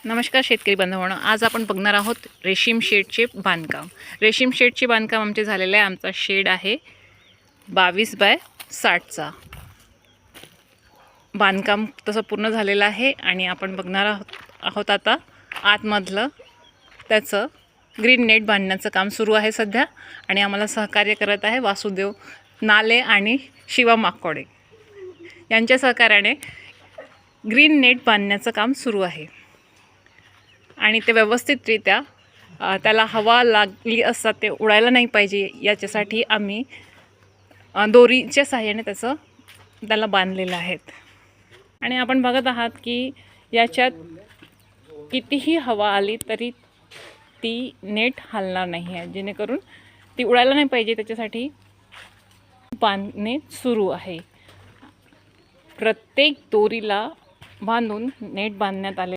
नमस्कार शेतकरी बांधवांनो, आज आपण बघणार आहोत रेशीम शेडचे बांधकाम. रेशीम शेडचे बांधकाम आमचे झालेले आहे. आमचा शेड आहे 22 बाय 60चा. बांधकाम तसं पूर्ण झालेलं आहे आणि आपण बघणार आहोत आता आतमधलं त्याचं ग्रीन नेट बांधण्याचं काम सुरू आहे सध्या. आणि आम्हाला सहकार्य करत आहे वासुदेव नाले आणि शिवा माकोडे यांच्या सहकार्याने ग्रीन नेट बांधण्याचं काम सुरू आहे. आणि ते व्यवस्थितरित्या त्याला हवा लागली असता ते उडायला नाही पाहिजे याच्यासाठी आम्ही दोरीच्या सहाय्याने त्याला बांधलेलं आहे. आणि आपण बघत आहात की याच्यात कितीही हवा आली तरी ती नेट हलणार नाही आहे, जेणेकरून ती उडायला नाही पाहिजे त्याच्यासाठी बांधणे सुरू आहे. प्रत्येक दोरीला बांधून नेट बांधण्यात आले.